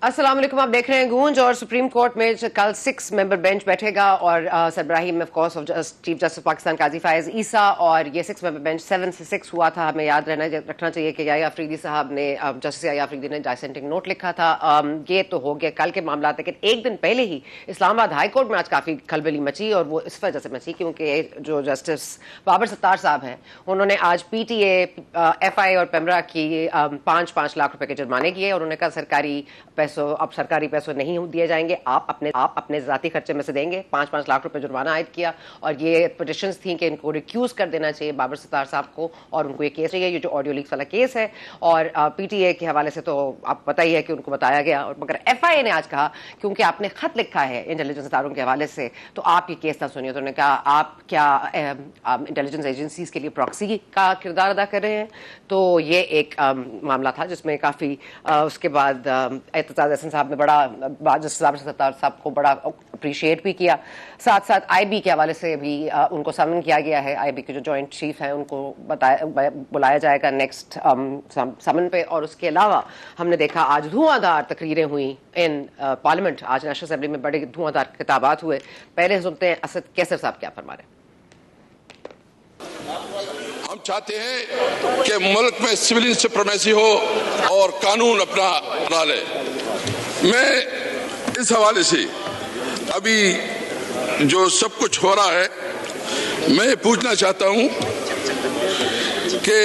अस्सलाम वालेकुम, आप देख रहे हैं गूंज। और सुप्रीम कोर्ट में कल 6 मेंबर बेंच बैठेगा और सरबराही में of course chief justice Pakistan Qazi Faez Isa. और ये 6 मेंबर बेंच 7 से 6 हुआ था। हमें याद रखना चाहिए कि याया अफरीदी साहब ने जस्टिस याया अफरीदी ने डाइसेंटिंग नोट लिखा था। ये तो हो गया कल के मामला, लेकिन एक दिन पहले ही इस्लामाबाद हाई कोर्ट में आज काफ़ी खलबली मची। और वो इस वजह से मची क्योंकि जो जस्टिस बाबर सत्तार साहब हैं उन्होंने आज PTA, FI और पेमरा की 5-5 लाख रुपए के जुर्माने किए। और उन्होंने कहा अब सरकारी पैसों नहीं दिए जाएंगे, आप अपने जाती खर्चे में से देंगे। 5-5 लाख रुपए जुर्माना आयद किया। और ये पिटिशंस थी कि इनको रिक्यूज कर देना चाहिए बाबर सत्तार साहब को, और उनको ये केस चाहिए, ये जो ऑडियो लीक्स वाला केस है। और PTA के हवाले से तो आप पता ही है कि उनको बताया गया। और मगर FI ने आज कहा क्योंकि आपने खत लिखा है इंटेलिजेंस इदारों के हवाले से तो आप ये केस ना सुनिए। तो उन्होंने कहा आप क्या इंटेलिजेंस एजेंसीज के लिए प्रॉक्सी का किरदार अदा कर रहे हैं। तो ये एक मामला था जिसमें काफ़ी उसके बाद एतजाज एहसन साहब ने बड़ा जस्टिस बाबर सत्तार साहब को बड़ा अप्रिशिएट भी किया। साथ साथ IB के हवाले से भी उनको समन किया गया है। IB के जो जॉइंट चीफ हैं उनको बुलाया जाएगा नेक्स्ट समन पे। और उसके अलावा हमने देखा आज धुआंधार तकरीरें हुई इन पार्लियामेंट। आज नेशनल असेंबली में बड़े धुआंधार खिताबात हुए। पहले सुनते हैं असद कैसर साहब क्या फरमा रहे हैं। हम चाहते हैं कि मुल्क में सिविल सुप्रीमेसी हो और कानून अपना बना ले। मैं इस हवाले से अभी जो सब कुछ हो रहा है मैं ये पूछना चाहता हूं कि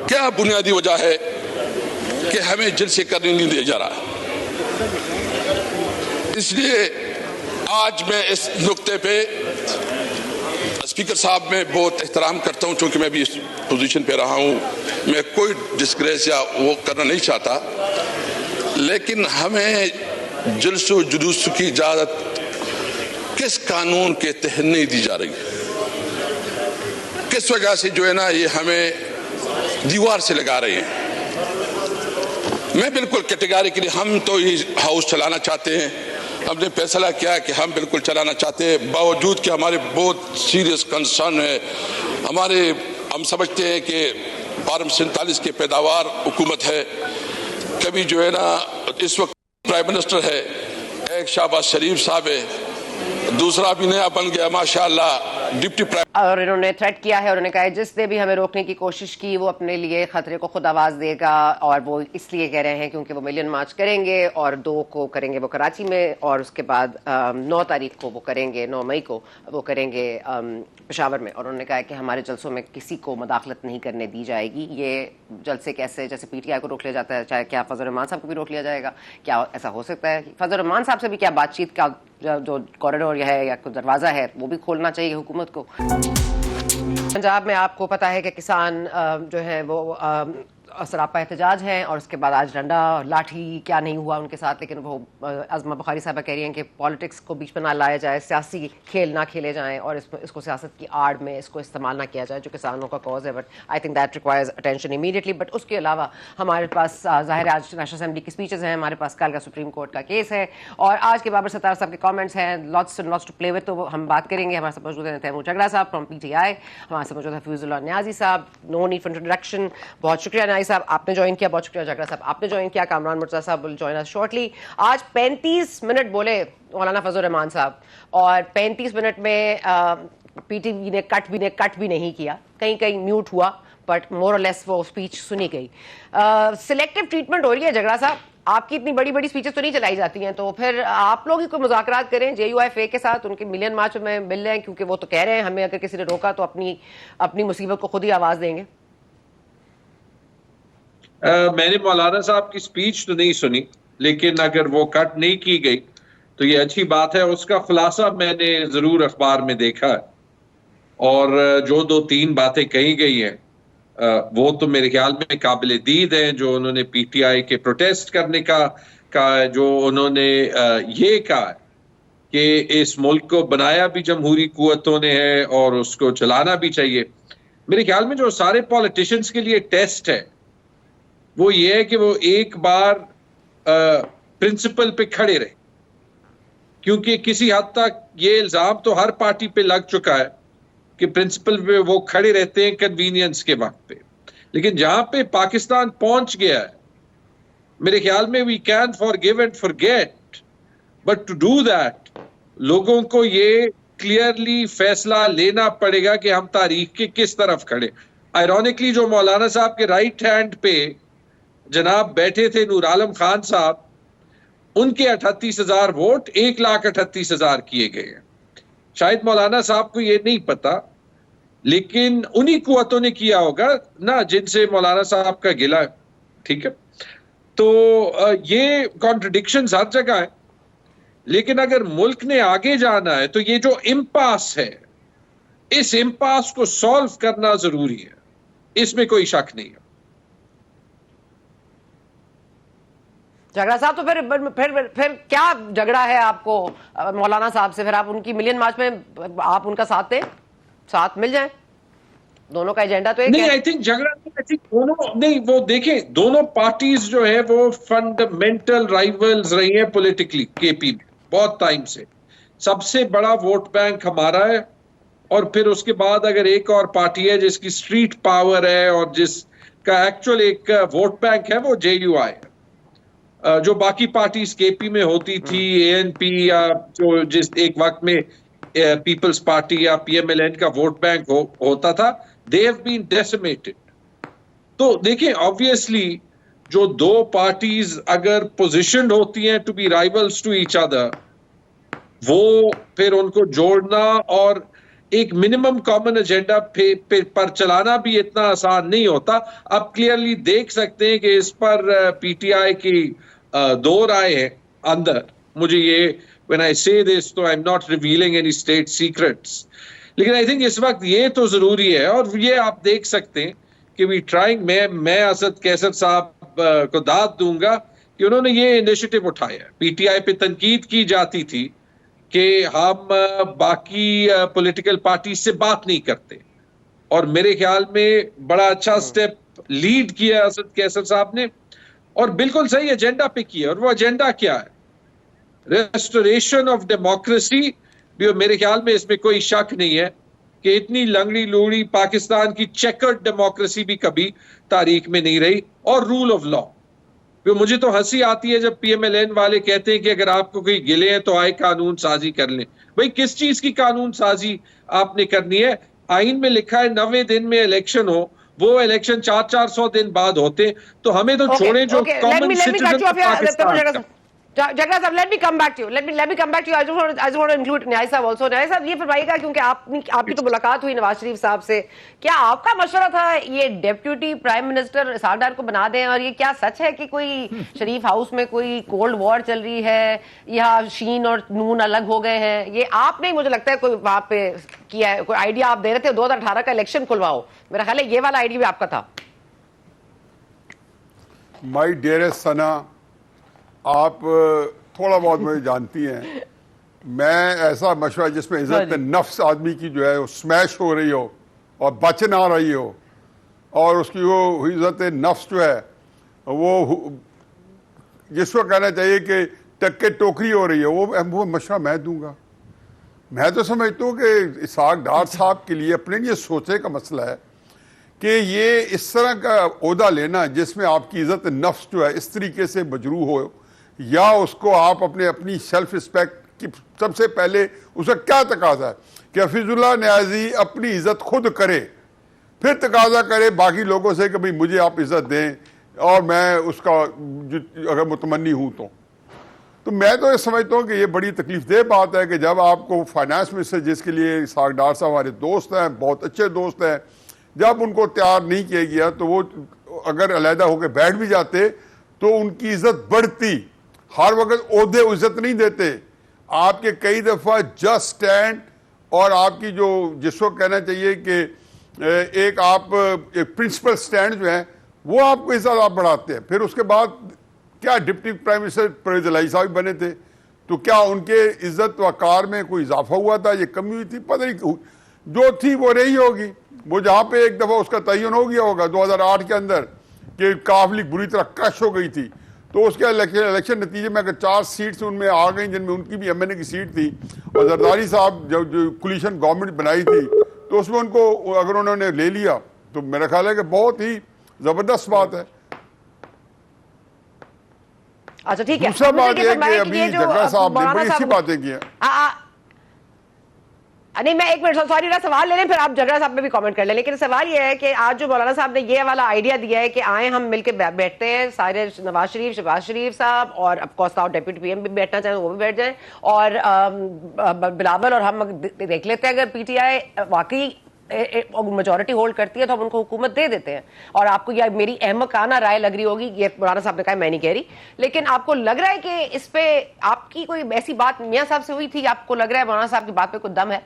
क्या बुनियादी वजह है कि हमें जलसे करने नहीं दिया जा रहा। इसलिए आज मैं इस नुक्ते पे स्पीकर साहब मैं बहुत एहतराम करता हूं, चूंकि मैं भी इस पोजीशन पे रहा हूं। मैं कोई डिस्ग्रेस या वो करना नहीं चाहता, लेकिन हमें जलसो जुलूस की इजाजत किस कानून के तहत नहीं दी जा रही है, किस वजह से जो है ना ये हमें दीवार से लगा रहे हैं। मैं बिल्कुल कैटेगरिकली हम तो ये हाउस चलाना चाहते हैं, हमने फैसला किया कि हम बिल्कुल चलाना चाहते हैं, बावजूद कि हमारे बहुत सीरियस कंसर्न है। हम समझते हैं कि 47 की पैदावार हुकूमत है। कभी जो है ना इस वक्त प्राइम मिनिस्टर है, एक शहबाज शरीफ साहब है, दूसरा भी नया बन गया माशाअल्लाह डिप्टी प्राइम। और इन्होंने थ्रेट किया है। उन्होंने कहा जिसने भी हमें रोकने की कोशिश की वो अपने लिए खतरे को खुद आवाज देगा। और वो इसलिए कह रहे हैं क्योंकि वो मिलियन मार्च करेंगे और 2 को करेंगे वो कराची में, और उसके बाद 9 तारीख को वो करेंगे, 9 मई को वो करेंगे पेशावर में। और उन्होंने कहा कि हमारे जलसों में किसी को मदाखलत नहीं करने दी जाएगी। ये जलसे कैसे, जैसे PTI को रोक लिया जाता है, चाहे क्या फजल रहमान साहब को भी रोक लिया जाएगा? क्या ऐसा हो सकता है? फजल रहमान साहब से भी क्या बातचीत का जो कॉरिडोर है या कोई दरवाजा है वो भी खोलना चाहिए हुकूमत को? पंजाब में आपको पता है कि किसान जो है वो सरापा एहतजाज हैं। और उसके बाद आज डंडा लाठी क्या नहीं हुआ उनके साथ, लेकिन वो अज़मा बुखारी साहबा कह रही हैं कि पॉलिटिक्स को बीच में ना लाया जाए, सियासी खेल ना खेले जाएं और इसको सियासत की आड़ में इसको इस्तेमाल ना किया जाए जो किसानों का कॉज है। But I think that requires attention immediately. But उसके अलावा हमारे पास ज़ाहिर आज नेशनल असेंबली की स्पीचेज़ हैं, हमारे पास कल का सुप्रीम कोर्ट का केस है और आज के बाबर सत्तार साहब के कॉमेंट्स हैं। लॉट्स टू प्ले विद, तो हम बात करेंगे। हमारे साथ मौजूद हैं तैमूर झगड़ा साहब फ्रॉम PTI, हमारे साथ मौजूद है फ्यूजुल्लाह न्याजी साहब। No need for introduction. बहुत शुक्रिया न्याजी साहब, आपने ज्वाइन किया। बहुत शुक्रिया झगड़ा साहब, आपने ज्वाइन किया। कामरान मुर्तज़ा साहब विल जॉइन अस शॉर्टली। आज 35 मिनट बोले मौलाना फजल रहमान साहब और 35 मिनट में PTV ने कट भी नहीं किया, कहीं कहीं म्यूट हुआ, बट मोर और लेस वो स्पीच सुनी गई। सिलेक्टिव ट्रीटमेंट हो रही है झगड़ा साहब। आपकी इतनी बड़ी बड़ी स्पीचेस तो नहीं चलाई जाती हैं, तो फिर आप लोग ही कोई मुज़ाकरात करें JUIFA के साथ, उनके मिलियन मार्च में मिल रहे हैं, क्योंकि वो तो कह रहे हैं हमें अगर किसी ने रोका तो अपनी मुसीबत को खुद ही आवाज देंगे। मैंने मौलाना साहब की स्पीच तो नहीं सुनी, लेकिन अगर वो कट नहीं की गई तो ये अच्छी बात है। उसका खुलासा मैंने जरूर अखबार में देखा है और जो 2-3 बातें कही गई हैं वो तो मेरे ख्याल में काबिल दीद हैं। जो उन्होंने PTI के प्रोटेस्ट करने का जो उन्होंने ये कहा कि इस मुल्क को बनाया भी जमहूरी कुव्वतों ने है और उसको चलाना भी चाहिए। मेरे ख्याल में जो सारे पॉलिटिशियंस के लिए टेस्ट है वो ये है कि वो एक बार प्रिंसिपल पे खड़े रहे, क्योंकि किसी हद तक ये इल्जाम तो हर पार्टी पे लग चुका है कि प्रिंसिपल पे वो खड़े रहते हैं कन्वीनियंस के वक्त पे। लेकिन जहां पे पाकिस्तान पहुंच गया है मेरे ख्याल में we can forgive and forget, but to do that लोगों को ये क्लियरली फैसला लेना पड़ेगा कि हम तारीख के किस तरफ खड़े। आयरॉनिकली जो मौलाना साहब के राइट हैंड पे जनाब बैठे थे नूर आलम खान साहब, उनके 38,000 वोट 1,38,000 किए गए हैं। शायद मौलाना साहब को ये नहीं पता, लेकिन उन्हीं कुव्वतों ने किया होगा ना जिनसे मौलाना साहब का गिला है। ठीक है, तो ये कॉन्ट्रडिक्शंस हर जगह है, लेकिन अगर मुल्क ने आगे जाना है तो ये जो इम्पास है, इस इम्पास को सॉल्व करना जरूरी है, इसमें कोई शक नहीं है। झगड़ा साहब, तो फिर क्या झगड़ा है आपको मौलाना साहब से? फिर आप उनकी मिलियन मार्च में आप उनका साथ दें, साथ मिल जाएं, दोनों का एजेंडा तो एक नहीं, है। आई थिंक झगड़ा दोनों नहीं, वो देखें दोनों पार्टीज जो है वो फंडामेंटल राइवल्स रही हैं पॉलिटिकली केपी में बहुत टाइम से। सबसे बड़ा वोट बैंक हमारा है, और फिर उसके बाद अगर एक और पार्टी है जिसकी स्ट्रीट पावर है और जिसका एक्चुअल एक वोट बैंक है, वो जेयूआई है। जो बाकी पार्टीज केपी में होती थी, एएनपी या जो जिस एक वक्त में पीपल्स पार्टी या पीएमएलएन का वोट बैंक होता था, दे हैव बीन डेसिमेटेड। तो देखिए ऑब्वियसली जो दो पार्टीज अगर पोजिशन्ड होती हैं to be rivals to each other, वो फिर उनको जोड़ना और एक मिनिमम कॉमन एजेंडा पर चलाना भी इतना आसान नहीं होता। आप क्लियरली देख सकते हैं कि इस पर पीटीआई की दो राय है अंदर। मुझे ये व्हेन आई से दिस, तो I am not revealing any state secrets, लेकिन आई थिंक इस वक्त ये तो जरूरी है, और ये आप देख सकते हैं कि वी ट्राइंग। मैं असद कैसर साहब को दाद दूंगा कि उन्होंने ये इनिशिएटिव उठाया। पीटीआई पे तनकीद की जाती थी कि हम बाकी पॉलिटिकल पार्टी से बात नहीं करते, और मेरे ख्याल में बड़ा अच्छा स्टेप लीड किया असद कैसर साहब ने, और बिल्कुल सही एजेंडा पे किया। और वो एजेंडा क्या है? रेस्टोरेशन ऑफ डेमोक्रेसी भी। मेरे ख्याल में इसमें कोई शक नहीं है कि इतनी लंगड़ी लूड़ी पाकिस्तान की चेकर्ड डेमोक्रेसी भी कभी तारीख में नहीं रही, और रूल ऑफ लॉ। मुझे तो हंसी आती है जब पीएमएलएन वाले कहते हैं कि अगर आपको कोई गिले हैं तो आए कानून साजी कर लें। भाई किस चीज की कानून साजी आपने करनी है? आइन में लिखा है 90 दिन में इलेक्शन हो, वो इलेक्शन 400 दिन बाद होते, तो हमें तो छोड़ें जो common citizen. Jagra sir, let me come back to you. Let me come back to you. I just want to include न्याय साहब also. न्याय साहब ये फरमाइएगा, क्योंकि आपकी तो मुलाकात हुई नवाज शरीफ साहब से, क्या आपका मशवरा था ये डेप्यूटी प्राइम मिनिस्टर इसहाक डार को बना दें? और ये क्या सच है कि कोई शरीफ हाउस में कोई कोल्ड वॉर चल रही है, या शीन और नून अलग हो गए हैं? ये आपने, मुझे लगता है, कोई वहां पे किया है, कोई आइडिया आप दे रहे थे 2018 का इलेक्शन खुलवाओ। मेरा ख्याल है ये वाला आइडिया भी आपका था। माई डियरेस्ट सना, आप थोड़ा बहुत मुझे जानती हैं, मैं ऐसा मशवरा जिसमें इज्जत नफ्स आदमी की जो है वो स्मैश हो रही हो और बच ना रही हो, और उसकी वो इज्जत नफ्स जो है वो जिसको कहना चाहिए कि टक्के टोकरी हो रही है, वो मशवरा मैं दूंगा। मैं तो समझता हूँ कि इसहाक डार साहब के लिए अपने लिए सोचने का मसला है कि ये इस तरह का ओहदा लेना जिसमें आपकी इज्जत नफ्स जो है इस तरीके से मजरूह हो, या उसको आप अपनी सेल्फ रिस्पेक्ट की सबसे पहले उसका क्या तकाजा है कि हफीजुल्लाह न्याजी अपनी इज्जत खुद करे, फिर तकाजा करे बाकी लोगों से कि भाई मुझे आप इज्जत दें और मैं उसका अगर मुतमन्नी हूं तो मैं तो ये समझता हूँ कि ये बड़ी तकलीफदेह बात है कि जब आपको फाइनेंस मिनिस्टर, जिसके लिए इसहाक डार साहब हमारे दोस्त हैं, बहुत अच्छे दोस्त हैं, जब उनको तैयार नहीं किया गया तो वो अगर अलहदा होकर बैठ भी जाते तो उनकी इज्जत बढ़ती। हर वक्त ओहदे इज्जत नहीं देते आपके, कई दफ़ा जस्ट स्टैंड और आपकी जो जिसको कहना चाहिए कि एक आप एक प्रिंसिपल स्टैंड जो है वो आपको इज्जत आप बढ़ाते हैं। फिर उसके बाद क्या डिप्टी प्राइम मिनिस्टर परवेज़ इलाही साहब बने थे, तो क्या उनके इज्जत वकार में कोई इजाफा हुआ था, ये कमी हुई थी? पता नहीं, जो थी वो रही होगी। वो जहाँ पे एक दफ़ा उसका तयन हो गया होगा 2008 के अंदर कि काफिली बुरी तरह क्रश हो गई थी, तो उसके इलेक्शन नतीजे में अगर 4 सीट्स उनमें आ गई जिनमें उनकी भी एमएनए की सीट थी, और जरदारी साहब जो कोलिशन गवर्नमेंट बनाई थी तो उसमें उनको अगर उन्होंने ले लिया तो मेरा ख्याल है कि बहुत ही ज़बरदस्त बात है। अच्छा ठीक है, दूसरा बात मुझे यह ये कि फरमाइए अभी ये जो जग्गा साहब ने मौलाना बड़ी अच्छी साहब बातें की हैं। नहीं, मैं एक मिनट, सॉरी, मेरा सवाल ले लें, फिर आप जगरा साहब पे भी कमेंट कर लें। लेकिन सवाल ये है कि आज जो मौलाना साहब ने ये वाला आइडिया दिया है कि आए हम मिलकर बैठते हैं सारे, नवाज शरीफ, शहबाज शरीफ साहब और ऑफकोर्स साउथ डेप्यूटी पीएम भी बैठना चाहें वो भी बैठ जाएं, और बिलावल और हम देख लेते हैं, अगर पीटीआई वाकई मेजोरिटी होल्ड करती है तो हम उनको हुकूमत दे देते हैं। और आपको यह मेरी अहमकाना राय लग रही होगी, ये मौलाना साहब ने कहा, मैं नहीं कह रही, लेकिन आपको लग रहा है कि इस पे आपकी कोई ऐसी बात मियां साहब से हुई थी, आपको लग रहा है मौलाना साहब की बात पे कुछ दम है?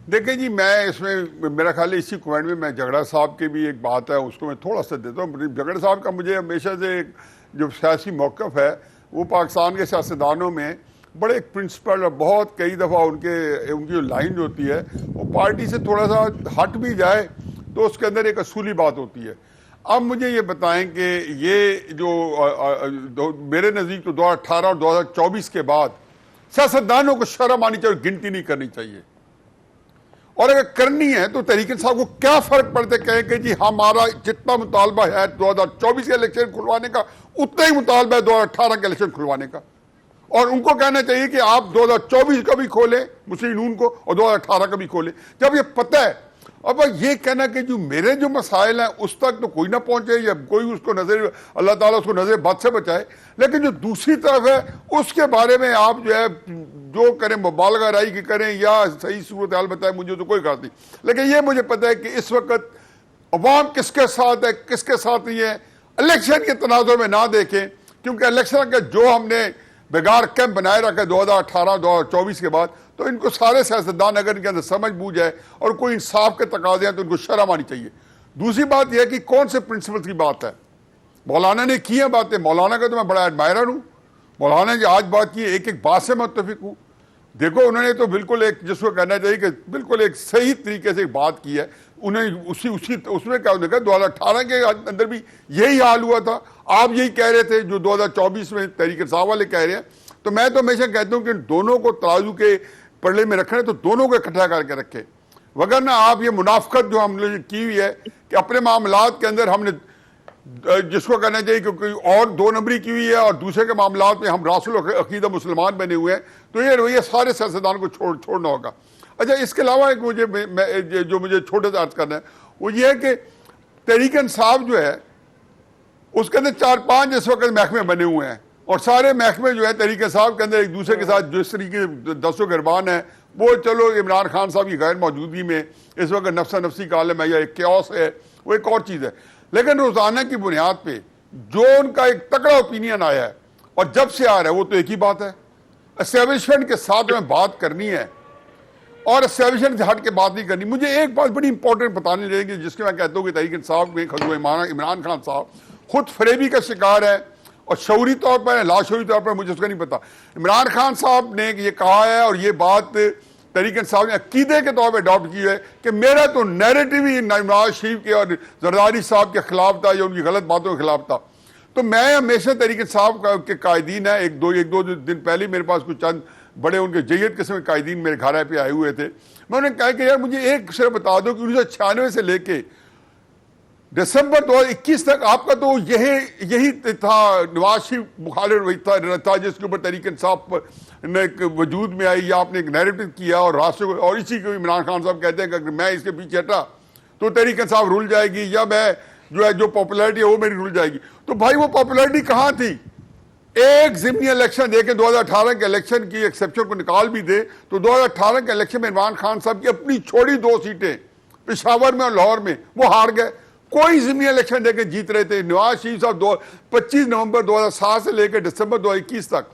देखिए जी, मैं इसमें मेरा ख्याल है इसी कमेंट में मैं झगड़ा साहब की भी एक बात है उसको मैं थोड़ा सा देता हूँ। झगड़ा साहब का मुझे हमेशा से एक जो सियासी मौक़िफ़ है वो पाकिस्तान के सियासतदानों में बड़े एक प्रिंसिपल और बहुत कई दफ़ा उनकी जो लाइन होती है वो पार्टी से थोड़ा सा हट भी जाए तो उसके अंदर एक असूली बात होती है। अब मुझे ये बताएं कि ये जो मेरे नज़दीक तो 2018 और 2024 के बाद सियासतदानों को शर्म आनी चाहिए, गिनती नहीं करनी चाहिए, और अगर करनी है तो तहरीक साहब को क्या फर्क पड़ता है कहें कि जी हमारा जितना मुतालबा है 2024 के इलेक्शन खुलवाने का उतना ही मुतालबा है 2018 के इलेक्शन खुलवाने का, और उनको कहना चाहिए कि आप 2024 का भी खोलें मुस्लिम नून को और 2018 का भी खोलें, जब ये पता है। अब ये कहना कि जो मेरे जो मसाइल हैं उस तक तो कोई ना पहुंचे या कोई उसको नजर, अल्लाह ताला उसको नजर बद से बचाए, लेकिन जो दूसरी तरफ है उसके बारे में आप जो है जो करें मुबालगा राई की करें या सही सूरत हाल बताए, मुझे तो कोई बात नहीं। लेकिन ये मुझे पता है कि इस वक्त अवाम किसके साथ है किसके साथ नहीं है इलेक्शन के तनाजुर में ना देखें, क्योंकि इलेक्शन का जो हमने बेगार कैंप बनाए रखा है 2018-2024 के बाद, तो इनको सारे सियासतदान अगर इनके अंदर समझ बूझ जाए और कोई इंसाफ के तकाजे हैं तो इनको शर्म आनी चाहिए। दूसरी बात यह है कि कौन से प्रिंसिपल की बात है, मौलाना ने की है बातें, मौलाना का तो मैं बड़ा एडमायरर हूँ, मौलाना ने आज बात की एक एक बात से मैं मुत्तफिक हूँ। देखो उन्होंने तो बिल्कुल एक जिसको कहना चाहिए कि बिल्कुल एक सही तरीके से बात की है, उन्हें उसमें क्या उन्होंने कहा 2018 के अंदर भी यही हाल हुआ था, आप यही कह रहे थे जो 2024 में तहरीक इंसाफ वाले कह रहे हैं। तो मैं तो हमेशा कहता हूँ कि दोनों को तराजू के पल्ले में रखना है तो दोनों को इकट्ठा करके रखे, वगरना आप ये मुनाफकत जो हमने की हुई है कि अपने मामलात के अंदर हमने जिसको कहना चाहिए कि कोई और दो नंबरी की हुई है और दूसरे के मामलात में हम रासुल अकीदा मुसलमान बने हुए हैं, तो ये रवैया सारे सियासतदान को छोड़ना होगा। अच्छा, इसके अलावा एक जो मुझे छोटे से अर्ज करना है वो ये है कि तहरीक इंसाफ जो है उसके अंदर 4-5 इस वक्त महकमे बने हुए हैं, और सारे महकमे जो है तहरीक इंसाफ के अंदर एक दूसरे के साथ जिस तरीके दस्तों गिरबान है वो, चलो इमरान खान साहब की गैर मौजूदगी में इस वक्त नफसा नफसी का आलम है या एक क्यास है, वो एक और चीज़ है। लेकिन रोज़ाना की बुनियाद पे जो उनका एक तगड़ा ओपिनियन आया है और जब से आ रहा है वो तो एक ही बात है, एस्टेब्लिशमेंट के साथ में बात करनी है और एस्टेब्लिशमेंट से हट के बात नहीं करनी। मुझे एक बात बड़ी इंपॉर्टेंट बताने लगेगी जिसके मैं कहता हूँ कि तहरीक इंसाफ में इमरान खान साहब खुद फरेबी का शिकार है, और शऊरी तौर पर लाशऊरी तौर पर मुझे उसका नहीं पता। इमरान खान साहब ने ये कहा है और ये बात तहरीक इंसाफ ने अकीदे के तौर पर अडॉप्ट की है कि मेरा तो नैरेटिव ही नवाज शरीफ के और जरदारी साहब के खिलाफ था या उनकी गलत बातों के खिलाफ था। तो मैं हमेशा तहरीक इंसाफ के कायदीन है, एक दो दिन पहले मेरे पास कुछ चंद बड़े उनके जयद किस्म के कायदीन मेरे घर पे आए हुए थे। मैं उन्हें कहा कि यार मुझे एक सिर्फ बता दो कि 1996 से लेके दिसंबर 2021 तक आपका तो यही था, नवाज शरीफ मुखालिफ था जिसके ऊपर तहरीक इंसाफ ने वजूद में आई या आपने एक नैरेटिव किया और रास्ते को, और इसी को इमरान खान साहब कहते हैं कि अगर मैं इसके पीछे हटा तो तहरीक इंसाफ रुल जाएगी या मैं जो पॉपुलैरिटी है वो मेरी रुल जाएगी। तो भाई वो पॉपुलैरिटी कहाँ थी? एक ज़िमनी इलेक्शन देके 2018 के इलेक्शन की एक्सेप्शन को निकाल भी दे तो 2018 के इलेक्शन में इमरान खान साहब की अपनी छोड़ी 2 सीटें पेशावर में और लाहौर में वो हार गए। कोई ज़िमनी इलेक्शन देके जीत रहे थे। नवाज शरीफ साहब 25 नवंबर 2007 से लेकर दिसंबर 2021 तक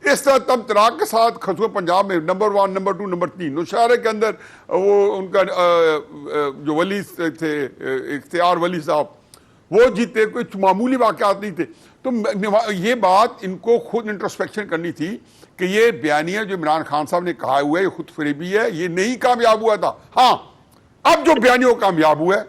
इस तरह तब तराक के साथ खसूं पंजाब में नंबर 1, नंबर 2, नंबर 3 नौशहरे के अंदर वो उनका जो वली थे इख्तियार वली साहब वो जीते, कोई मामूली वाक़यात नहीं थे। तो ये बात इनको खुद इंट्रोस्पेक्शन करनी थी कि ये बयानिया जो इमरान खान साहब ने कहा हुआ है ये खुद फरेबी है, ये नहीं कामयाब हुआ था। हाँ, अब जो बयानियों कामयाब हुआ है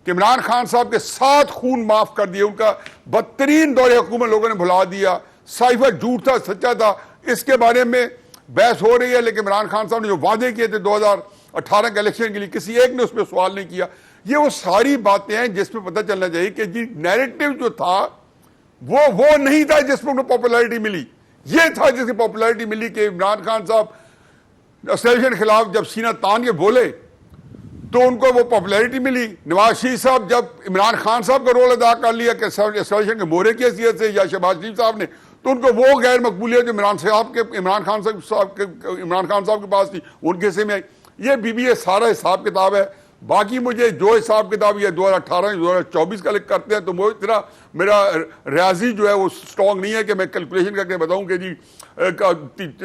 कि इमरान खान साहब के 7 खून माफ कर दिए, उनका बदतरीन दौरे हुकूमत लोगों ने भुला दिया, साइफर झूठ था सच्चा था इसके बारे में बहस हो रही है, लेकिन इमरान खान साहब ने जो वादे किए थे 2018 के इलेक्शन के लिए किसी एक ने उस पर सवाल नहीं किया। ये वो सारी बातें हैं जिसमें पता चलना चाहिए कि जी नैरेटिव जो था वो नहीं था जिसमें उन्हें पॉपुलैरिटी मिली, ये था जिसकी पॉपुलैरिटी मिली कि इमरान खान साहब एसोसिएशन के खिलाफ जब सीना तान के बोले तो उनको वो पॉपुलैरिटी मिली। नवाज शरीफ साहब जब इमरान खान साहब का रोल अदा कर लिया कि एसोसिएशन के मोहरे की हैसियत से या शहबाज शरीफ साहब ने, तो उनको वो गैर मकबूलियत जो इमरान खान साहब के पास थी उनके हिस्से में आई। ये बीबीए सारा हिसाब किताब है। बाकी मुझे जो हिसाब किताब ये 2018 2024 का लिख करते हैं तो वो इतना मेरा रियाजी जो है वो स्ट्रॉन्ग नहीं है कि मैं कैलकुलेशन करके बताऊं कि जी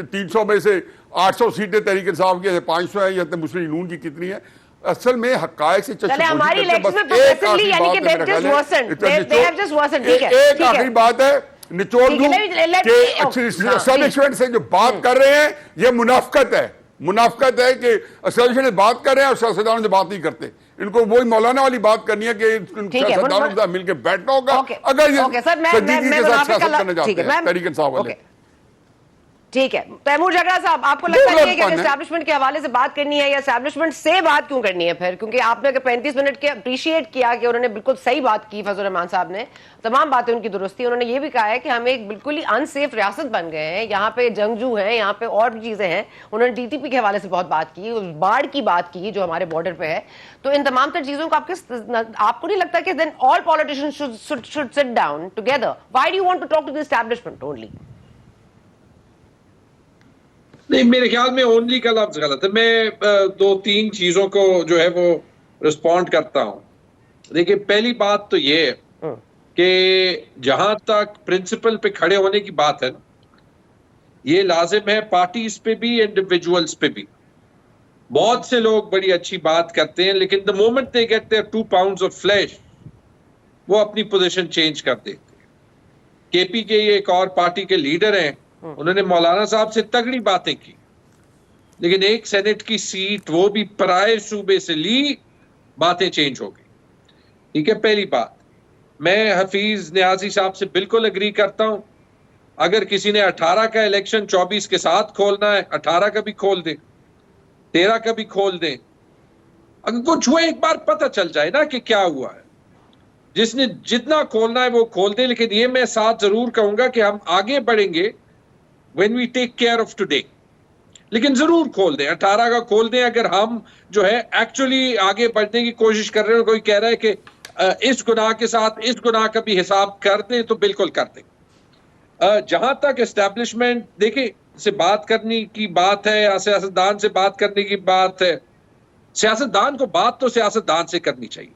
300 में से 800 सीटें तहरीक इंसाफ की है, 500 है, या मुस्लिम नून की कितनी है। असल में हकायक से हमारी इलेक्शन में प्रोफेसरली यानी कि they just worsened. They have just worsened. ठीक है, एक आखिरी बात है, निचोड़ दूं कि एस्टैब्लिशमेंट से जो बात कर रहे हैं ये मुनाफकत है कि एस्टैब्लिशमेंट से बात कर रहे हैं और सियासतदानों से बात नहीं करते। इनको वही मौलाना वाली बात करनी है कि सियासतदानों के साथ मिलकर बैठना होगा अगर ये संजीदगी के साथ सियासत करना चाहते हैं तहरीक इंसाफ वाले। ठीक है, तैमूर झगड़ा साहब, आपको लगता नहीं है कि एस्टैब्लिशमेंट के हवाले से बात करनी है या एस्टैब्लिशमेंट से बात क्यों करनी है फिर? क्योंकि आपने अगर 35 मिनट के अप्रिशिएट किया कि उन्होंने बिल्कुल सही बात की, फजल रहमान साहब ने तमाम बातें उनकी दुरुस्त थी। उन्होंने ये भी कहा है कि हम एक बिल्कुल ही अनसेफ रियासत बन गए हैं, यहाँ पे जंगजू हैं, यहाँ पे और भी चीजें हैं। उन्होंने डीटीपी के हवाले से बहुत बात की, उस बाढ़ की बात की जो हमारे बॉर्डर पे है। तो इन तमाम तर चीजों को आपको नहीं लगता कि then all politicians should sit down together? Why do you want to talk to the establishment only? नहीं, मेरे ख्याल में ओनली का लफ्ज गलत है। मैं 2-3 चीजों को जो है वो रिस्पॉन्ड करता हूं। देखिए, पहली बात तो ये है कि जहां तक प्रिंसिपल पे खड़े होने की बात है, ये लाजिम है पार्टीज पे भी, इंडिविजुअल्स पे भी। बहुत से लोग बड़ी अच्छी बात करते हैं, लेकिन the moment they get there 2 pounds of flesh, वो अपनी पोजीशन चेंज कर देते हैं। केपी के ये एक और पार्टी के लीडर हैं, उन्होंने मौलाना साहब से तगड़ी बातें की, लेकिन एक सेनेट की सीट वो भी पराए सूबे से ली, बातें चेंज हो गई। ठीक है, पहली बात। मैं हफीज नियाजी साहब से बिल्कुल एग्री करता हूं। अगर किसी ने 18 का इलेक्शन 24 के साथ खोलना है, 18 का भी खोल दे, 13 का भी खोल दे। अगर कुछ हुआ एक बार पता चल जाए ना कि क्या हुआ है, जिसने जितना खोलना है वो खोल दे। लेकिन ये मैं साथ जरूर कहूंगा कि हम आगे बढ़ेंगे when we take care of today, लेकिन जरूर खोल दें, 18 का खोल दें। अगर हम जो है एक्चुअली आगे बढ़ने की कोशिश कर रहे हो, कोई कह रहा है कि इस गुनाह के साथ इस गुनाह का भी हिसाब कर दें, तो बिल्कुल कर दें। जहां तक एस्टैब्लिशमेंट देखिए से बात करने की बात है या सियासतदान से बात करने की बात है, सियासतदान को बात तो सियासतदान से करनी चाहिए।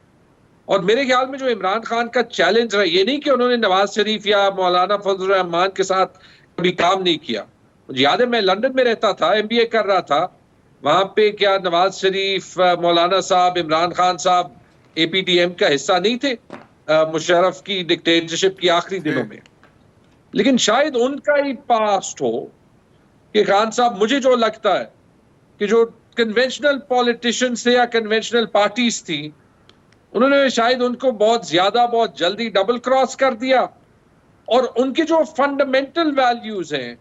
और मेरे ख्याल में जो इमरान खान का चैलेंज रहा, ये नहीं कि उन्होंने नवाज शरीफ या मौलाना फजल रहमान के साथ कभी काम नहीं किया। मुझे याद है, मैं लंदन में रहता था, MBA कर रहा था, वहां पे क्या नवाज शरीफ, मौलाना साहब, इमरान खान साहब APDM का हिस्सा नहीं थे मुशर्रफ की डिक्टेटरशिप की आखिरी दिनों में? लेकिन शायद उनका ही पास्ट हो कि खान साहब, मुझे जो लगता है कि जो कन्वेंशनल पॉलिटिशियंस थे या कन्वेंशनल पार्टीज थी, उन्होंने शायद उनको बहुत ज्यादा बहुत जल्दी डबल क्रॉस कर दिया, और उनके जो फंडामेंटल वैल्यूज हैं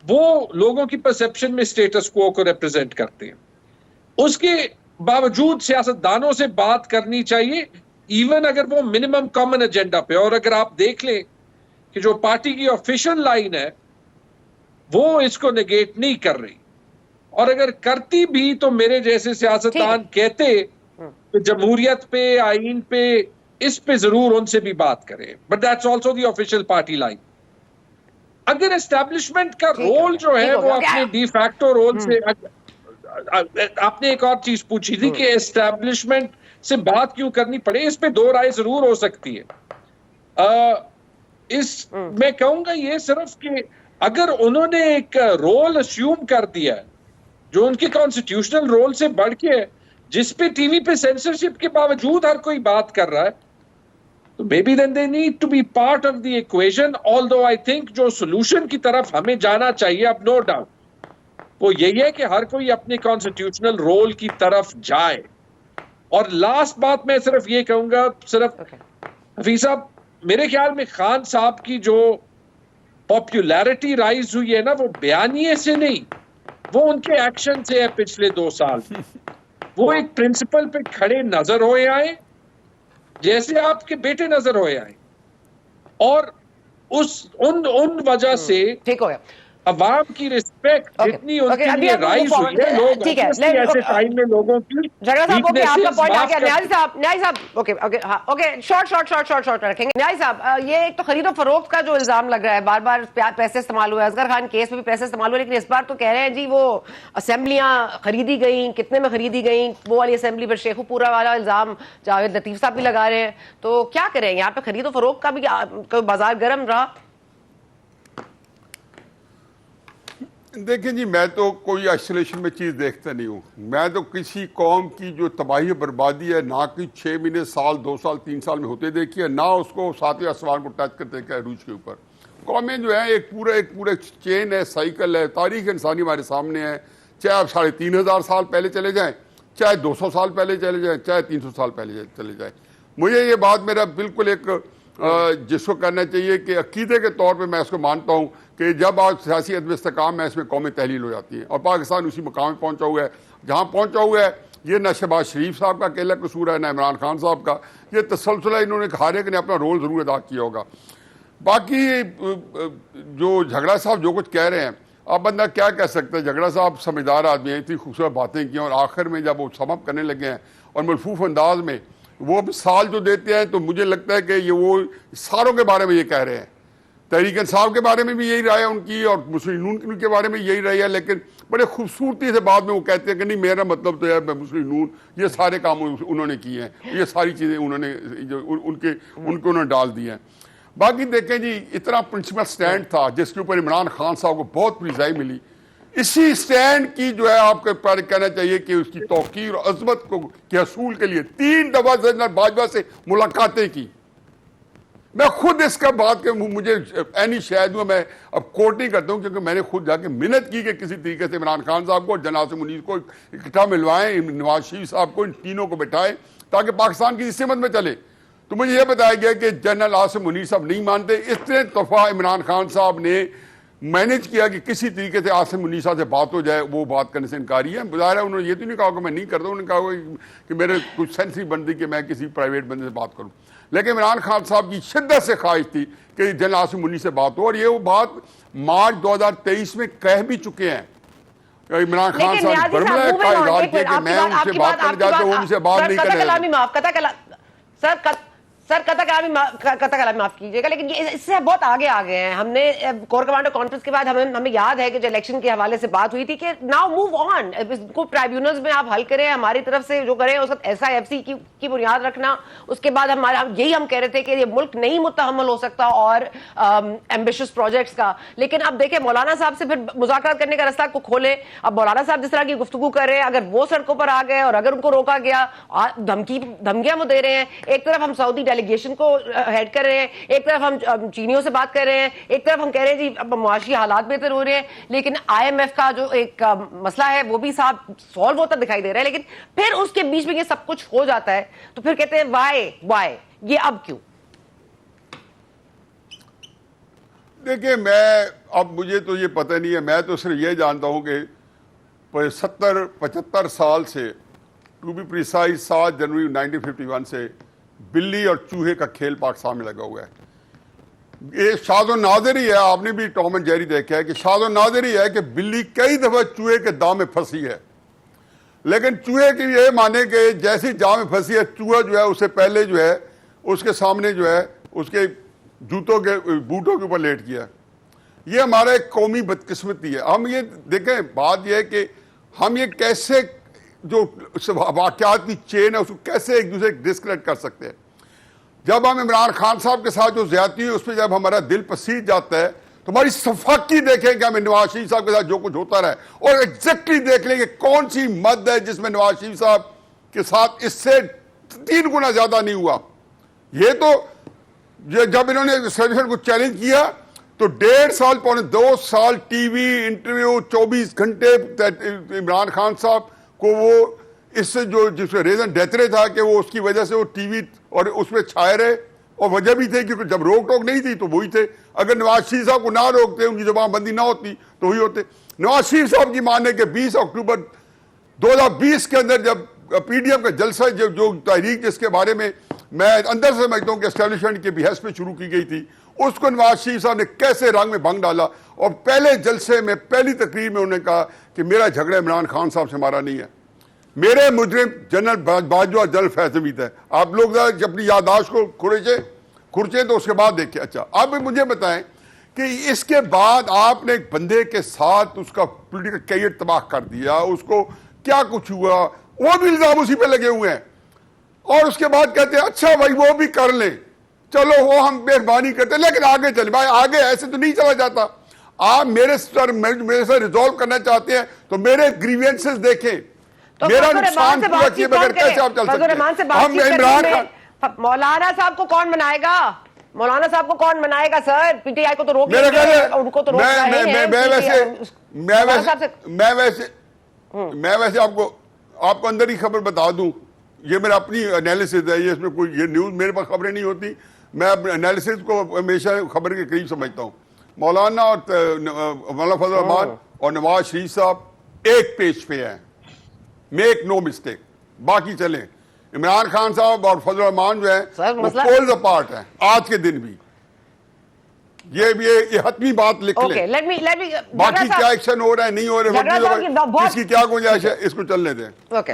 वो लोगों की परसेप्शन में स्टेटस क्वो को रिप्रेजेंट करते हैं। उसके बावजूद सियासतदानों से बात करनी चाहिए, इवन अगर वो मिनिमम कॉमन एजेंडा पे। और अगर आप देख लें कि जो पार्टी की ऑफिशियल लाइन है वो इसको नेगेट नहीं कर रही, और अगर करती भी तो मेरे जैसे सियासतदान कहते कि जमहूरियत पे, आईन पे, इस पे जरूर उनसे भी बात करें, but that's also the official party line. अगर एस्टैब्लिशमेंट का रोल जो है वो अपने डी फैक्टो रोल से, आपने एक और चीज पूछी थी कि एस्टैब्लिशमेंट से बात क्यों करनी पड़े, इस पे 2 राय जरूर हो सकती है। मैं कहूंगा ये सिर्फ कि अगर उन्होंने एक रोल अस्यूम कर दिया है जो उनके कॉन्स्टिट्यूशनल रोल से बढ़ के है, जिस पे टीवी पे सेंसरशिप के बावजूद हर कोई बात कर रहा है, तो maybe then they need to be part of the equation, although I think जो solution की तरफ हमें जाना चाहिए, अब no doubt, वो यही है कि हर कोई अपने कॉन्स्टिट्यूशनल रोल की तरफ जाए। और लास्ट बात मैं सिर्फ ये कहूंगा, सिर्फ हफीज साहब, मेरे ख्याल में खान साहब की जो पॉपुलैरिटी राइज हुई है ना, वो बयानिए से नहीं, वो उनके एक्शन से है पिछले 2 साल। वो एक प्रिंसिपल पे खड़े नजर होए आए, जैसे आपके बेटे नजर होए आए, और उन वजह से ठीक हो गया। अवाम की रिस्पेक्ट जितनी उनके लिए राइज हुई है, लोग ठीक है, ऐसे टाइम में लोगों की झगड़ा साहब, ओके, आपका weaknesses पॉइंट आ माफ गया। कर- न्याय साहब, ओके ओके, हाँ ओके, शॉर्ट रखेंगे। न्याय साहब, ये एक तो खरीदो फरोख्त का जो इल्जाम लग रहा है, बार बार पैसे इस्तेमाल हुए, असगर खान केस में भी पैसे इस्तेमाल हुए, लेकिन इस बार तो कह रहे हैं जी वो असेंबलियां खरीदी गई, कितने में खरीदी गई, वो वाली असेंबली पर शेखुपुरा वाला इल्जाम जावेद लतीफ साहब भी लगा रहे हैं। तो क्या करें, यहाँ पे खरीदो फरोख्त का भी बाजार गर्म रहा। देखिए जी, मैं तो कोई आइसोलेशन में चीज़ देखता नहीं हूँ। मैं तो किसी कौम की जो तबाही बर्बादी है ना कि 6 महीने, साल, 2 साल, 3 साल में होते देखी है, ना उसको सातवें आसमान को टच करते देखा है रूज के ऊपर। कौमें जो है एक पूरा चेन है, साइकिल है, तारीख इंसानी हमारे सामने है। चाहे आप 3500 साल पहले चले जाएं, चाहे 200 साल पहले चले जाएं, चाहे 300 साल पहले चले जाएं। मुझे ये बात, मेरा बिल्कुल एक जिसको करना चाहिए कि अकीदे के तौर पे मैं इसको मानता हूँ कि जब आप सियासी अदम इस्तेकाम है, इसमें कौमें तहलील हो जाती हैं, और पाकिस्तान उसी मकाम में पहुँचा हुआ है जहाँ पहुँचा हुआ है। ये न शहबाज शरीफ साहब का अकेला कसूर है, न इमरान खान साहब का। ये तसलसल है, इन्होंने हर एक ने अपना रोल ज़रूर अदा किया होगा। बाकी जो झगड़ा साहब जो कुछ कह रहे हैं, अब बंदा क्या कह सकता है। झगड़ा साहब समझदार आदमी हैं, इतनी खूबसूरत बातें की, और आखिर में जब वो समअप करने लगे हैं और मलफूफ अंदाज में वो मिसाल जो देते हैं, तो मुझे लगता है कि ये वो सारों के बारे में ये कह रहे हैं। तहरीक इंसाफ के बारे में भी यही राय है उनकी, और मुस्लिम नून के बारे में यही राय है, लेकिन बड़े खूबसूरती से बाद में वो कहते हैं कि नहीं, मेरा मतलब तो है मैं मुस्लिम नून, ये सारे काम उन्होंने किए हैं, ये सारी चीज़ें उन्होंने जो उनके उन्होंने डाल दी हैं। बाकी देखें जी, इतना प्रिंसिपल स्टैंड था जिसके ऊपर इमरान खान साहब को बहुत प्रिजाई मिली। इसी स्टैंड की जो है आपके पर कहना चाहिए कि उसकी तौकीर और अजमत को के असूल के लिए 3 दफा जनरल बाजवा से मुलाकातें की। मैं खुद इसका बात के मुझे एनी शायद हुआ, मैं अब कोट नहीं करता हूँ, क्योंकि मैंने खुद जाके मिन्नत की कि किसी तरीके से इमरान खान साहब को और जनरल आसिम मुनीर को इकट्ठा मिलवाएं, नवाज शरीफ साहब को, इन तीनों को बैठाएं ताकि पाकिस्तान की सिमत में चले। तो मुझे यह बताया गया कि जनरल आसिम मुनीर साहब नहीं मानते। इतने दफा इमरान खान साहब ने मैनेज किया कि किसी तरीके से आसिम मुनीर साहब से बात हो जाए, वो बात करने से इनकारी है। बजाय उन्होंने ये तो नहीं कहा कि मैं नहीं करता, उन्होंने कहा कि मेरे कुछ सेंस नहीं बनती कि मैं किसी प्राइवेट बंदे से बात करूं। लेकिन इमरान खान साहब की शिद्दत से ख्वाहिश थी कि जनरल आसिम मुनीर से बात हो, और ये वो बात मार्च 2023 में कह भी चुके हैं। इमरान खान साहब बर्मला का इजहार किया कि मैं उनसे बात करने जाता हूँ, उनसे बात नहीं करें। कता कलामी माफ कीजिएगा, लेकिन ये इससे बहुत आगे आ गए हैं। हमने कोर कमांडर कॉन्फ्रेंस के बाद हमें याद है कि जो इलेक्शन के हवाले से बात हुई थी कि नाउ मूव ऑन, इसको ट्राइब्यूनल्स में आप हल करें, हमारी तरफ से जो करें उसका SIFC की बुनियाद रखना। उसके बाद हम कह रहे थे कि ये मुल्क नहीं मुतहम्मल हो सकता और एम्बिशियस प्रोजेक्ट्स का। लेकिन अब देखें, मौलाना साहब से फिर मुज़ाकरात करने का रास्ता को खोले। अब मौलाना साहब जिस तरह की गुफ्तगू कर रहे हैं, अगर वो सड़कों पर आ गए और अगर उनको रोका गया, धमकियां वो दे रहे हैं। एक तरफ हम सऊदी डेलीगेशन को हेड कर रहे हैं, एक तरफ हम चीनियों से बात कर रहे हैं, एक तरफ हम कह रहे हैं जी अब मुआशी हालात बेहतर हो रहे हैं, लेकिन IMF का जो एक मसला है वो भी साहब सॉल्व होता दिखाई दे रहा है। लेकिन फिर उसके बीच में ये सब कुछ हो जाता है, तो फिर कहते हैं वाई ये अब क्यों? देखिए, अब मुझे तो ये पता नहीं है, मैं तो सिर्फ ये जानता हूं कि 75 साल से, टू बी प्रिसाइज 7 जनवरी 1951 से बिल्ली और चूहे का खेल पाकिस्तान में लगा हुआ है। ये शादो नादिर ही है, आपने भी टॉम एंड जेरी देखा है कि शादो नादिर ही है कि बिल्ली कई दफा चूहे के दांव में फंसी है, लेकिन चूहे की ये माने कि जैसी जाम में फंसी है, चूहा जो है उससे पहले जो है उसके सामने जो है उसके जूतों के बूटों के ऊपर लेट किया। ये हमारा एक कौमी बदकिस्मती है। हम ये देखें, बात यह है कि हम ये कैसे जो वाक़यात की चेन है उसको कैसे एक दूसरे डिस्क्रेडिट कर सकते हैं। जब हम इमरान खान साहब के साथ जो ज्यादती हुई उस पर जब हमारा दिल पसीज जाता है, तो हमारी सफाकी देखें कि हमें नवाज शरीफ साहब के साथ जो कुछ होता रहा है, और एग्जैक्टली देख लें कि कौन सी मद है जिसमें नवाज शरीफ साहब के साथ इससे 3 गुना ज्यादा नहीं हुआ। ये तो जब इन्होंने सेशन को चैलेंज किया तो 1.5 साल, पौने 2 साल टीवी इंटरव्यू, 24 घंटे इमरान खान साहब को वो इससे जो जिसमें रीजन देते था कि वो उसकी वजह से वो टीवी और उसमें छाए रहे, और वजह भी थे क्योंकि जब रोक टोक नहीं थी तो वही थे। अगर नवाज शरीफ साहब को ना रोकते, उनकी जबानबंदी ना होती तो वही होते। नवाज शरीफ साहब की माने के 20 अक्टूबर 2020 के अंदर जब PDM का जलसा जो तहरीक जिसके बारे में मैं अंदर से समझता हूं कि एस्टेब्लिशमेंट के बिहस पे शुरू की गई थी, उसको नवाज शरीफ साहब ने कैसे रंग में भंग डाला। और पहले जलसे में, पहली तकरीर में उन्होंने कहा कि मेरा झगड़ा इमरान खान साहब से हमारा नहीं है, मेरे मुजरिम जनरल बाजवा जनरल फैज हमीद है। आप लोग जब अपनी याददाश्त को खुरचे तो उसके बाद देखिए। अच्छा, अब मुझे बताएं कि इसके बाद आपने एक बंदे के साथ उसका पॉलिटिकल कैरियर तबाह कर दिया, उसको क्या कुछ हुआ, वो भी इल्जाम उसी पे लगे हुए हैं, और उसके बाद कहते हैं अच्छा भाई वो भी कर ले, चलो वो हम मेहरबानी करते हैं, लेकिन आगे चले। भाई आगे ऐसे तो नहीं चला जाता। आप मेरे से रिजॉल्व करना चाहते हैं तो मेरे ग्रीवेंसेस देखें, तो मेरा नुकसान पूरा किए बगैर कैसे आप चल सकते हैं? हम इमरान खान, मौलाना साहब को कौन बनाएगा? मौलाना साहब को कौन बनाएगा सर? पीटीआई को तो रोक मेरा ख्याल है उनको तो रोक रहे हैं। मैं वैसे आपको अंदर ही खबर बता दूं, ये मेरा अपनी एनालिसिस है, ये इसमें कोई ये न्यूज़ मेरे पास खबरें नहीं होती, मैं एनालिसिस को हमेशा खबर के करीब समझता हूँ। मौलाना और मौलाना फजल रहमान और नवाज शरीफ साहब एक पेज पे हैं, मेक नो मिस्टेक। बाकी चलें, इमरान खान साहब और फजल रहमान जो है पोल्स अपार्ट है आज के दिन भी। ये हतमी बात लिख लें। let me बाकी क्या एक्शन हो रहा है, नहीं हो रहा है, इसकी क्या गुंजाइश है, इसको चलने दें। ओके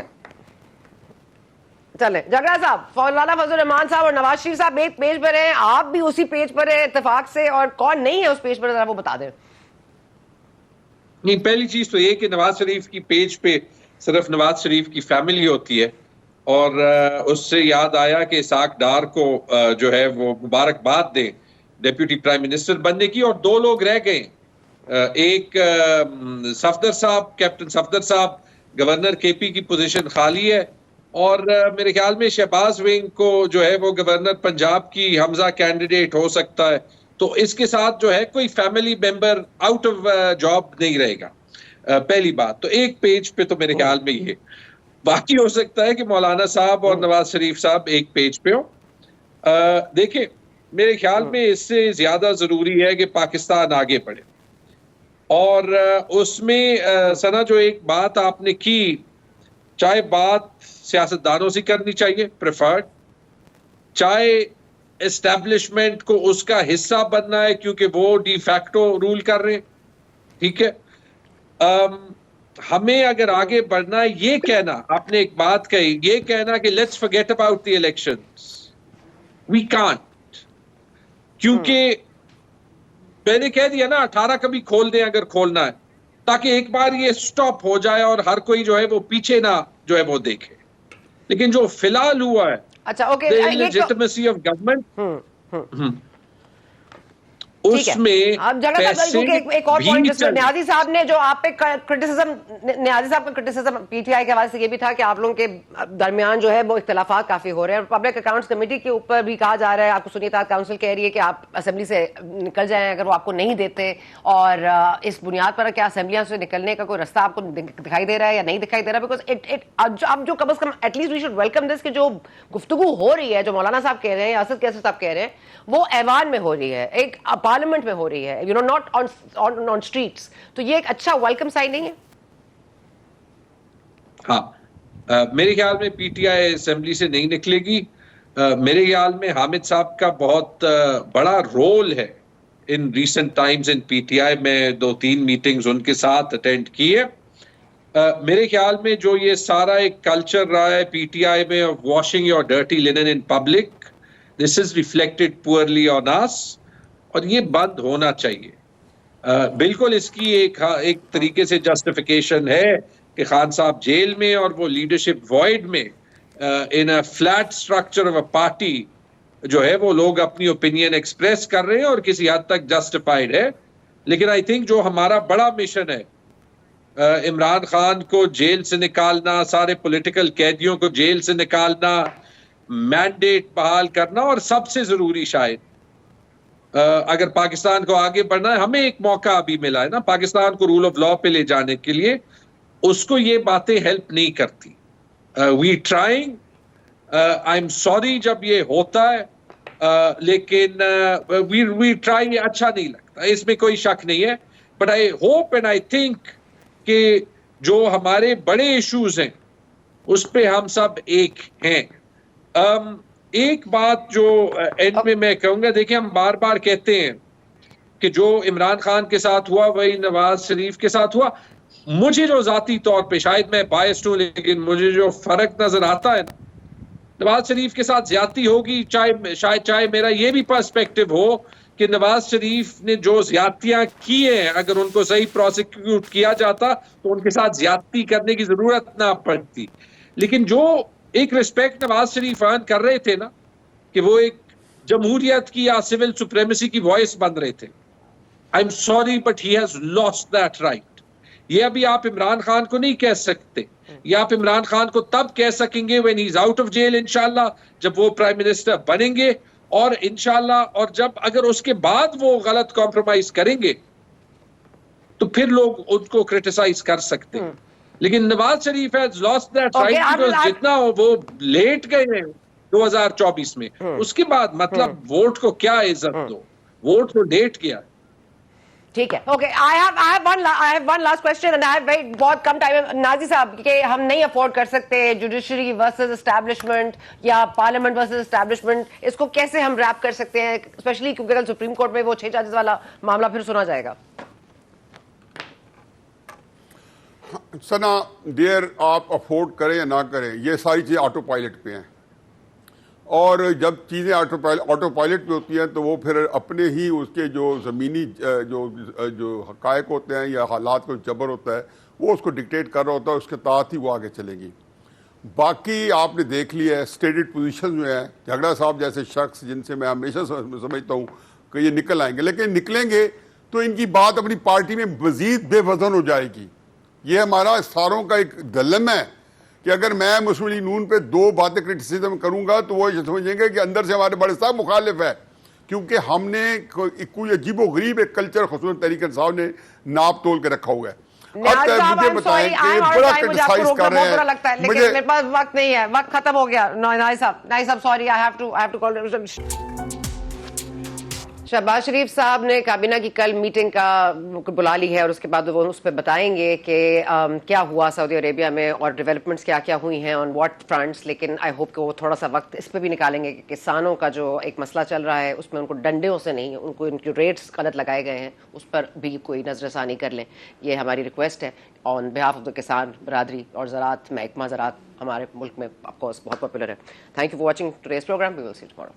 चले। झगड़ा साहब, मौलाना फजल रहमान साहब और नवाज शरीफ साहब एक पेज पर हैं, आप भी उसी पेज पर हैं इत्तेफाक से, और कौन नहीं है उस पेज पर, जरा वो बता दें। नहीं, पहली चीज तो ये कि नवाज शरीफ की पेज पे सिर्फ नवाज शरीफ की फैमिली होती है, और उससे याद आया कि इसाक डार को जो है वो मुबारकबाद दें डिप्टी प्राइम मिनिस्टर बनने की, और दो लोग रह गए, एक सफदर साहब, कैप्टन सफदर साहब, गवर्नर केपी की पोजीशन खाली है, और मेरे ख्याल में शहबाज विंग को जो है वो गवर्नर पंजाब की हमजा कैंडिडेट हो सकता है। तो इसके साथ जो है कोई family member out of job नहीं रहेगा, पहली बात तो। एक पेज पे तो मेरे ख्याल में ये, बाकी हो सकता है कि मौलाना साहब और नवाज शरीफ साहब एक पेज पे हो। देखिए, मेरे ख्याल में इससे ज्यादा जरूरी है कि पाकिस्तान आगे बढ़े, और उसमें सना जो एक बात आपने की, चाहे बात सियासतदानों से करनी चाहिए प्रेफर्ड, चाहे एस्टैब्लिशमेंट को उसका हिस्सा बनना है क्योंकि वो डी फैक्टो रूल कर रहे हैं, ठीक है। हमें अगर आगे बढ़ना है, ये कहना, आपने एक बात कही, ये कहना कि let's forget about the elections, we can't, क्योंकि मैंने कह दिया ना 18 कभी खोल दें अगर खोलना है, ताकि एक बार ये स्टॉप हो जाए और हर कोई जो है वो पीछे ना जो है वो देखे। लेकिन जो फिलहाल हुआ है, अच्छा ओके, लेजिटिमेसी ऑफ गवर्नमेंट, उसमें अब एक और पॉइंट जिसमें न्याजी साहब ने जो आप पे क्रिटिसिज्म, न्याजी साहब का क्रिटिसिज्म पीटीआई के हवाले से ये भी था कि आप लोगों के दरमियान जो है वो इख्तिलाफात काफी हो रहे हैं, और पब्लिक अकाउंट्स कमेटी के ऊपर भी कहा जा रहा है, आपको सुनिए काउंसिल कह रही है कि आप असेंबली से निकल जाएं अगर वो आपको नहीं देते, और इस बुनियाद पर क्या असेंबलियां से निकलने का कोई रास्ता आपको दिखाई दे रहा है या नहीं दिखाई दे रहा? बिकॉज अब जो कम अज कम at least we should welcome this कि जो गुफ्तगू हो रही है, जो मौलाना साहब कह रहे हैं, असद कैसर साहब कह रहे हैं, वो ऐवान में हो रही है, एक पार्लियामेंट में हो रही है, you know, not on streets. तो ये एक अच्छा वेलकम साइन नहीं है? हाँ, मेरे ख्याल में पीटीआई असेंबली से नहीं निकलेगी। मेरे ख्याल में हामिद साहब का बहुत बड़ा रोल है in recent times in PTI में। 2-3 मीटिंग्स उनके साथ अटेंड की है। मेरे ख्याल में जो ये सारा एक कल्चर रहा है पीटीआई में of washing your dirty linen in public, this is reflected poorly on us, और ये बंद होना चाहिए। बिल्कुल इसकी एक तरीके से जस्टिफिकेशन है कि खान साहब जेल में और वो लीडरशिप वॉइड में in a flat structure of a party जो है वो लोग अपनी ओपिनियन एक्सप्रेस कर रहे हैं और किसी हद तक जस्टिफाइड है। लेकिन आई थिंक जो हमारा बड़ा मिशन है, इमरान खान को जेल से निकालना, सारे पॉलिटिकल कैदियों को जेल से निकालना, मैंडेट बहाल करना, और सबसे जरूरी शायद अगर पाकिस्तान को आगे बढ़ना है, हमें एक मौका अभी मिला है ना पाकिस्तान को रूल ऑफ लॉ पे ले जाने के लिए, उसको ये बातें हेल्प नहीं करती। We trying, I am sorry जब ये होता है, लेकिन वी ट्राई, अच्छा नहीं लगता, इसमें कोई शक नहीं है। But I hope and I think कि जो हमारे बड़े इश्यूज हैं उस पे हम सब एक हैं। एक बात जो एंड में मैं कहूंगा, देखिए हम बार बार कहते हैं कि जो इमरान खान के साथ हुआ वही नवाज शरीफ के साथ हुआ। मुझे जो जाती तौर पे, शायद मैं बायस्ड हूं, लेकिन मुझे जो फर्क नजर आता है, नवाज शरीफ के साथ ज्यादती होगी, चाहे मेरा ये भी पर्सपेक्टिव हो कि नवाज शरीफ ने जो ज्यादतियां की हैं, अगर उनको सही प्रोसिक्यूट किया जाता तो उनके साथ ज्यादती करने की जरूरत ना पड़ती। लेकिन जो एक रिस्पेक्ट नवाज शरीफ अर्न कर रहे थे ना, कि वो एक जमहूरियत की या सिविल सुप्रीमेसी की वॉइस बन रहे थे, आई am sorry but he has lost that right. ये अभी आप इमरान खान को नहीं कह सकते। ये आप इमरान खान को तब कह सकेंगे when he is out of jail, इंशाल्लाह, जब वो प्राइम मिनिस्टर बनेंगे, और इंशाल्लाह, और जब अगर उसके बाद वो गलत कॉम्प्रोमाइज करेंगे तो फिर लोग उनको क्रिटिसाइज कर सकते हैं। लेकिन Nawaz Sharif has lost that right, because जितना वो लेट गए हैं 2024 में, उसके बाद मतलब वोट को क्या इज्जत दो, वोट तो लेट गया है। ठीक है, okay. I have one last question and I have very बहुत कम टाइम। नाजी साहब, कि हम नहीं अफोर्ड कर सकते जुडिशरी वर्सेस एस्टैब्लिशमेंट या पार्लियामेंट वर्सेस एस्टैब्लिशमेंट, इसको कैसे हम रैप कर सकते हैं, स्पेशली क्योंकि कल सुप्रीम कोर्ट में वो 6 जजेस वाला मामला फिर सुना जाएगा। सना देर, आप अफोर्ड करें या ना करें, ये सारी चीज़ें ऑटो पायलट पे हैं, और जब चीज़ें ऑटो पायलट पे होती हैं तो वो फिर अपने ही उसके जो ज़मीनी जो हक़ाइक़ होते हैं या हालात को जबर होता है वो उसको डिक्टेट कर रहा होता है, उसके तहत ही वो आगे चलेगी। बाकी आपने देख लिया है स्टेटेड पोजीशन जो है, झगड़ा साहब जैसे शख्स जिनसे मैं हमेशा समझता हूँ कि ये निकल आएंगे, लेकिन निकलेंगे तो इनकी बात अपनी पार्टी में मज़ीद बेवजन हो जाएगी। ये हमारा इस्तारों का एक दिलम है कि अगर मैं मुस्लिम लीग नून पे 2 बातें क्रिटिसिज्म करूंगा तो वो ये समझेंगे कि अंदर से हमारे बड़े साहब मुखालिफ है, क्योंकि हमने कोई अजीबो गरीब एक कल्चर खुसूसन तहरीक इंसाफ ने नाप तोल के रखा हुआ है। अब मुझे बताएं कि बड़ा क्रिटिसाइज कर रहे हैं, मुझे मेरे पास वक्त नहीं है, वक्त खत्म हो गया। नाई साहब sorry, I have to call. Shahbaz Sharif साहब ने काबीना की कल मीटिंग का बुला ली है और उसके बाद वो उस पर बताएंगे कि क्या हुआ सऊदी अरेबिया में और डेवलपमेंट्स क्या क्या हुई हैं ऑन व्हाट फ्रंट्स। लेकिन आई होप कि वो थोड़ा सा वक्त इस पर भी निकालेंगे कि किसानों का जो एक मसला चल रहा है उसमें उनको डंडों से नहीं, उनको इनके रेट्स गलत लगाए गए हैं, उस पर भी कोई नजरसानी कर लें। ये हमारी रिक्वेस्ट है ऑन बिहाफ ऑफ द किसान बरादरी और ज़राअत महकमा ज़राअत हमारे मुल्क में ऑफकोर्स बहुत पॉपुलर है। Thank you for watching today's program, we will see you tomorrow.